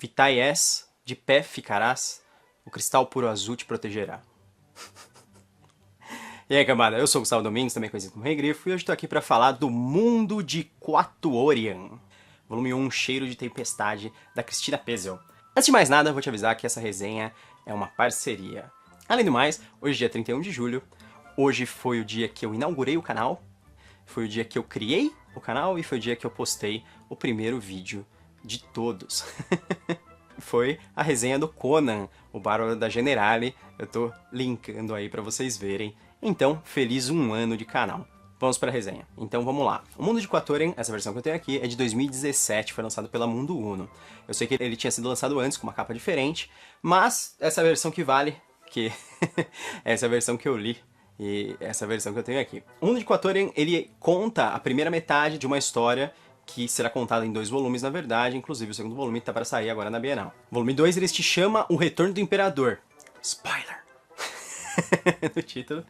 Fitai és, de pé ficarás, o cristal puro azul te protegerá. E aí, cambada, eu sou o Gustavo Domingues, também conhecido como Rei Grifo, e hoje estou aqui para falar do Mundo de Quatuorian, volume 1, Cheiro de Tempestade, da Cristina Pezel. Antes de mais nada, vou te avisar que essa resenha é uma parceria. Além do mais, hoje é dia 31 de julho, hoje foi o dia que eu inaugurei o canal, foi o dia que eu criei o canal e foi o dia que eu postei o primeiro vídeo de todos. Foi a resenha do Conan, o Bárbaro da Generale. Eu tô linkando aí pra vocês verem. Então, feliz 1 ano de canal. Vamos pra resenha. Então vamos lá. O Mundo de Quatuorian, essa versão que eu tenho aqui, é de 2017, foi lançado pela Mundo Uno. Eu sei que ele tinha sido lançado antes, com uma capa diferente, mas essa é a versão que vale, que essa é a versão que eu li. E essa é a versão que eu tenho aqui. O Mundo de Quatuorian, ele conta a primeira metade de uma história que será contada em 2 volumes, na verdade, inclusive o segundo volume tá para sair agora na Bienal. Volume 2, ele se chama O Retorno do Imperador. Spoiler! No título.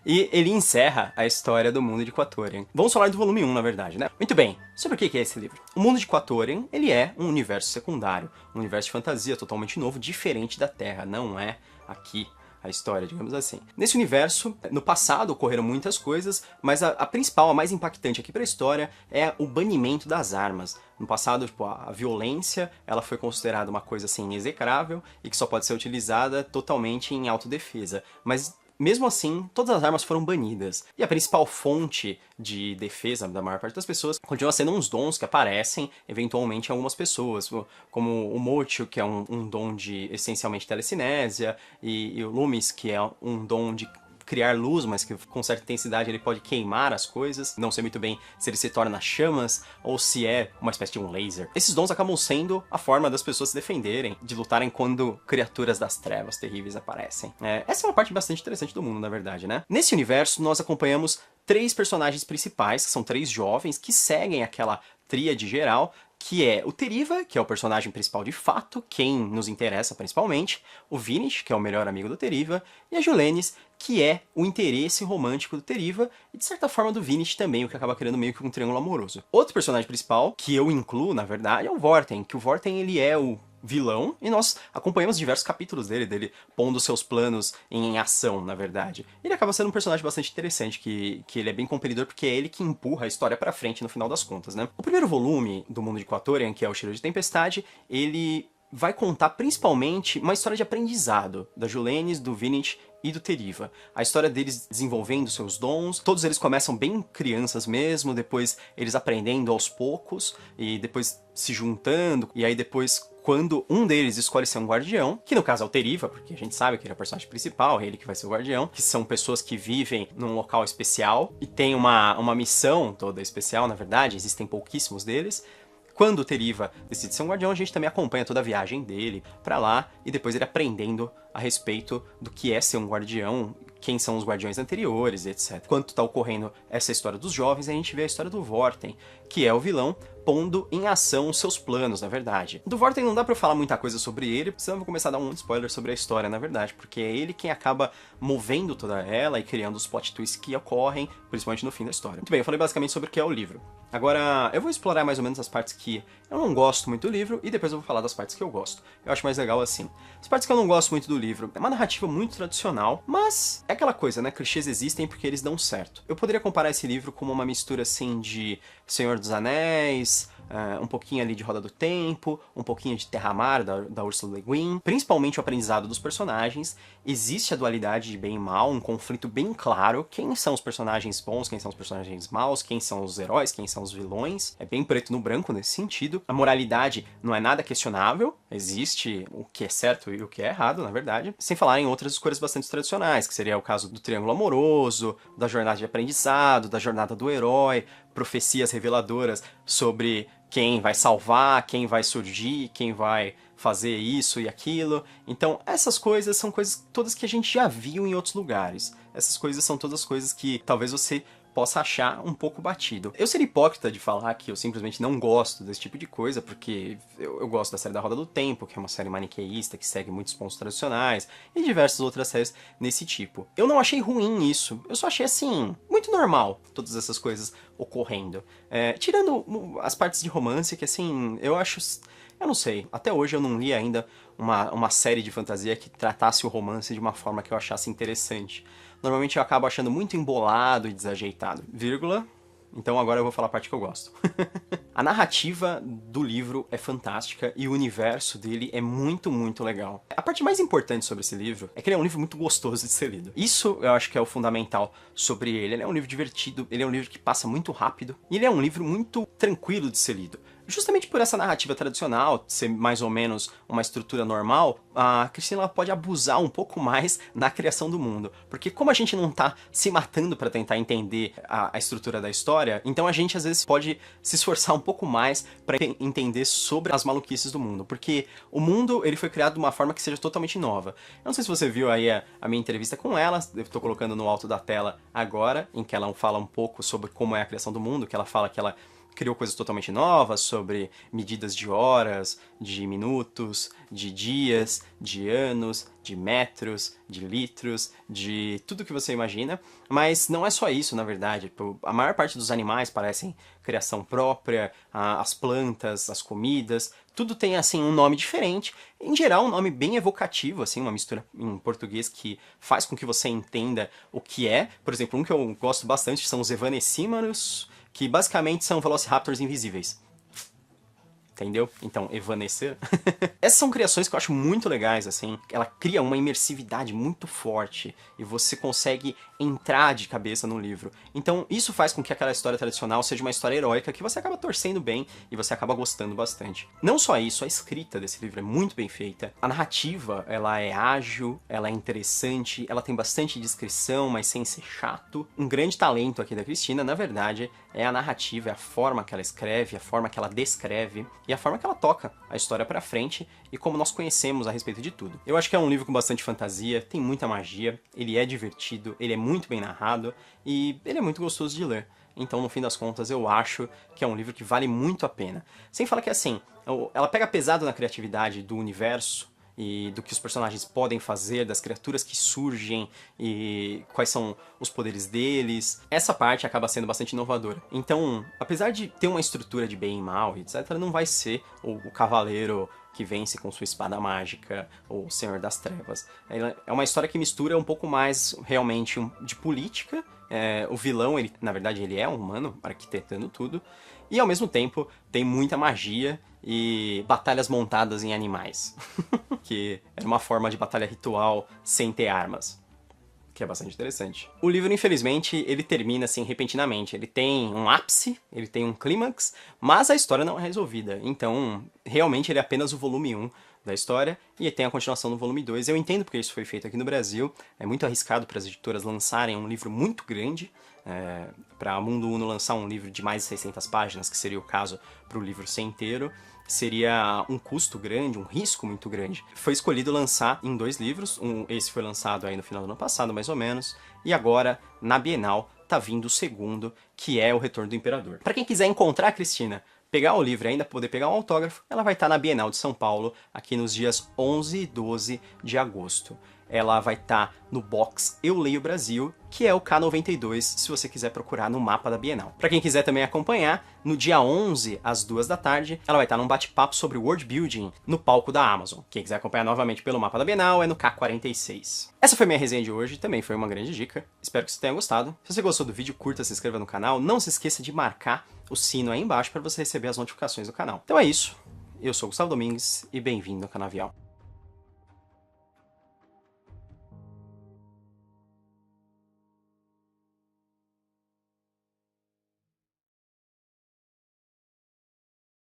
E ele encerra a história do Mundo de Quatuorian. Vamos falar do volume 1, na verdade, né? Muito bem, sobre o que é esse livro? O Mundo de Quatuorian, ele é um universo secundário, um universo de fantasia totalmente novo, diferente da Terra, não é aqui a história, digamos assim. Nesse universo, no passado ocorreram muitas coisas, mas a principal, a mais impactante aqui para a história é o banimento das armas. No passado, tipo, a violência, ela foi considerada uma coisa assim execrável e que só pode ser utilizada totalmente em autodefesa. Mas mesmo assim, todas as armas foram banidas. E a principal fonte de defesa da maior parte das pessoas continua sendo uns dons que aparecem eventualmente em algumas pessoas, como o Mocho, que é um dom de essencialmente telecinésia, e o Loomis, que é um dom de criar luz, mas que com certa intensidade ele pode queimar as coisas. Não sei muito bem se ele se torna chamas ou se é uma espécie de um laser. Esses dons acabam sendo a forma das pessoas se defenderem, de lutarem quando criaturas das trevas terríveis aparecem. Essa é uma parte bastante interessante do mundo, na verdade, né? Nesse universo, nós acompanhamos 3 personagens principais, que são 3 jovens, que seguem aquela tríade geral, que é o Teriva, que é o personagem principal de fato, quem nos interessa principalmente, o Vinich, que é o melhor amigo do Teriva, e a Julenis, que é o interesse romântico do Teriva, e de certa forma do Vinich também, o que acaba criando meio que um triângulo amoroso. Outro personagem principal, que eu incluo, na verdade, é o Vorten, que o Vorten ele é o vilão, e nós acompanhamos diversos capítulos dele pondo seus planos em ação, na verdade. Ele acaba sendo um personagem bastante interessante, que ele é bem compelidor, porque é ele que empurra a história pra frente no final das contas, né? O primeiro volume do Mundo de Quatuorian, que é o Cheiro de Tempestade, ele vai contar principalmente uma história de aprendizado da Julenis, do Vinich e do Teriva. A história deles desenvolvendo seus dons, todos eles começam bem crianças mesmo, depois eles aprendendo aos poucos, e depois se juntando, e aí depois quando um deles escolhe ser um guardião, que no caso é o Teriva, porque a gente sabe que ele é o personagem principal, é ele que vai ser o guardião, que são pessoas que vivem num local especial, e tem uma missão toda especial, na verdade, existem pouquíssimos deles. Quando o Teriva decide ser um guardião, a gente também acompanha toda a viagem dele pra lá, e depois ele aprendendo a respeito do que é ser um guardião, quem são os guardiões anteriores, etc. Enquanto tá ocorrendo essa história dos jovens, a gente vê a história do Vorten, que é o vilão, pondo em ação os seus planos, na verdade. Do Vorten não dá pra eu falar muita coisa sobre ele, senão eu vou começar a dar um spoiler sobre a história, na verdade, porque é ele quem acaba movendo toda ela e criando os plot twists que ocorrem, principalmente no fim da história. Muito bem, eu falei basicamente sobre o que é o livro. Agora, eu vou explorar mais ou menos as partes que eu não gosto muito do livro, e depois eu vou falar das partes que eu gosto. Eu acho mais legal assim. As partes que eu não gosto muito do livro, é uma narrativa muito tradicional, mas é aquela coisa, né? Clichês existem porque eles dão certo. Eu poderia comparar esse livro como uma mistura, assim, de Senhor dos Anéis, um pouquinho ali de Roda do Tempo, um pouquinho de Terra-Mar, da Ursula Le Guin, principalmente o aprendizado dos personagens. Existe a dualidade de bem e mal, um conflito bem claro. Quem são os personagens bons, quem são os personagens maus, quem são os heróis, quem são os vilões. É bem preto no branco nesse sentido. A moralidade não é nada questionável, existe o que é certo e o que é errado, na verdade. Sem falar em outras escolhas bastante tradicionais, que seria o caso do triângulo amoroso, da jornada de aprendizado, da jornada do herói, profecias reveladoras sobre quem vai salvar, quem vai surgir, quem vai fazer isso e aquilo. Então, essas coisas são coisas todas que a gente já viu em outros lugares. Essas coisas são todas coisas que talvez você possa achar um pouco batido. Eu seria hipócrita de falar que eu simplesmente não gosto desse tipo de coisa, porque eu gosto da série da Roda do Tempo, que é uma série maniqueísta, que segue muitos pontos tradicionais, e diversas outras séries nesse tipo. Eu não achei ruim isso, eu só achei assim, muito normal todas essas coisas ocorrendo. Tirando as partes de romance, que assim, eu acho... Eu não sei, até hoje eu não li ainda uma série de fantasia que tratasse o romance de uma forma que eu achasse interessante. Normalmente eu acabo achando muito embolado e desajeitado. Vírgula... Então agora eu vou falar a parte que eu gosto. A narrativa do livro é fantástica e o universo dele é muito, muito legal. A parte mais importante sobre esse livro é que ele é um livro muito gostoso de ser lido. Isso eu acho que é o fundamental sobre ele. Ele é um livro divertido, ele é um livro que passa muito rápido e ele é um livro muito tranquilo de ser lido. Justamente por essa narrativa tradicional, ser mais ou menos uma estrutura normal, a Cristina pode abusar um pouco mais na criação do mundo. Porque como a gente não tá se matando para tentar entender a estrutura da história, então a gente às vezes pode se esforçar um pouco mais para entender sobre as maluquices do mundo. Porque o mundo ele foi criado de uma forma que seja totalmente nova. Eu não sei se você viu aí a minha entrevista com ela, eu tô colocando no alto da tela agora, em que ela fala um pouco sobre como é a criação do mundo, que ela fala que ela criou coisas totalmente novas sobre medidas de horas, de minutos, de dias, de anos, de metros, de litros, de tudo que você imagina. Mas não é só isso, na verdade. A maior parte dos animais parecem criação própria, as plantas, as comidas, tudo tem assim um nome diferente. Em geral, um nome bem evocativo, assim, uma mistura em português que faz com que você entenda o que é. Por exemplo, um que eu gosto bastante são os evanescímanos, que basicamente são velociraptors invisíveis. Entendeu? Então, evanescer. Essas são criações que eu acho muito legais, assim. Ela cria uma imersividade muito forte e você consegue entrar de cabeça no livro. Então, isso faz com que aquela história tradicional seja uma história heróica que você acaba torcendo bem e você acaba gostando bastante. Não só isso, a escrita desse livro é muito bem feita. A narrativa, ela é ágil, ela é interessante, ela tem bastante descrição, mas sem ser chato. Um grande talento aqui da Cristina, na verdade, é a narrativa, é a forma que ela escreve, a forma que ela descreve e a forma que ela toca a história pra frente e como nós conhecemos a respeito de tudo. Eu acho que é um livro com bastante fantasia, tem muita magia, ele é divertido, ele é muito bem narrado e ele é muito gostoso de ler. Então, no fim das contas, eu acho que é um livro que vale muito a pena. Sem falar que, assim, ela pega pesado na criatividade do universo e do que os personagens podem fazer, das criaturas que surgem e quais são os poderes deles. Essa parte acaba sendo bastante inovadora. Então, apesar de ter uma estrutura de bem e mal, etc., não vai ser o cavaleiro que vence com sua espada mágica, ou o Senhor das Trevas. É uma história que mistura um pouco mais, realmente, de política. O vilão, na verdade, ele é um humano, arquitetando tudo. E, ao mesmo tempo, tem muita magia e batalhas montadas em animais. Que é uma forma de batalha ritual sem ter armas. Que é bastante interessante. O livro, infelizmente, ele termina assim repentinamente. Ele tem um ápice, ele tem um clímax, mas a história não é resolvida. Então, realmente, ele é apenas o volume 1 da história e tem a continuação no volume 2. Eu entendo porque isso foi feito aqui no Brasil. É muito arriscado para as editoras lançarem um livro muito grande. Para a Mundo Uno lançar um livro de mais de 600 páginas, que seria o caso para o livro ser inteiro, seria um custo grande, um risco muito grande. Foi escolhido lançar em 2 livros, esse foi lançado aí no final do ano passado, mais ou menos, e agora, na Bienal, tá vindo o segundo, que é O Retorno do Imperador. Para quem quiser encontrar a Cristina, pegar o livro e ainda poder pegar um autógrafo, ela vai estar na Bienal de São Paulo, aqui nos dias 11 e 12 de agosto. Ela vai estar no box Eu Leio Brasil, que é o K92, se você quiser procurar no mapa da Bienal. Para quem quiser também acompanhar, no dia 11, às 2 da tarde, ela vai estar num bate-papo sobre world building no palco da Amazon. Quem quiser acompanhar novamente pelo mapa da Bienal é no K46. Essa foi minha resenha de hoje, também foi uma grande dica. Espero que você tenha gostado. Se você gostou do vídeo, curta, se inscreva no canal. Não se esqueça de marcar o sino aí embaixo para você receber as notificações do canal. Então é isso. Eu sou o Gustavo Domingues e bem-vindo ao Canavial.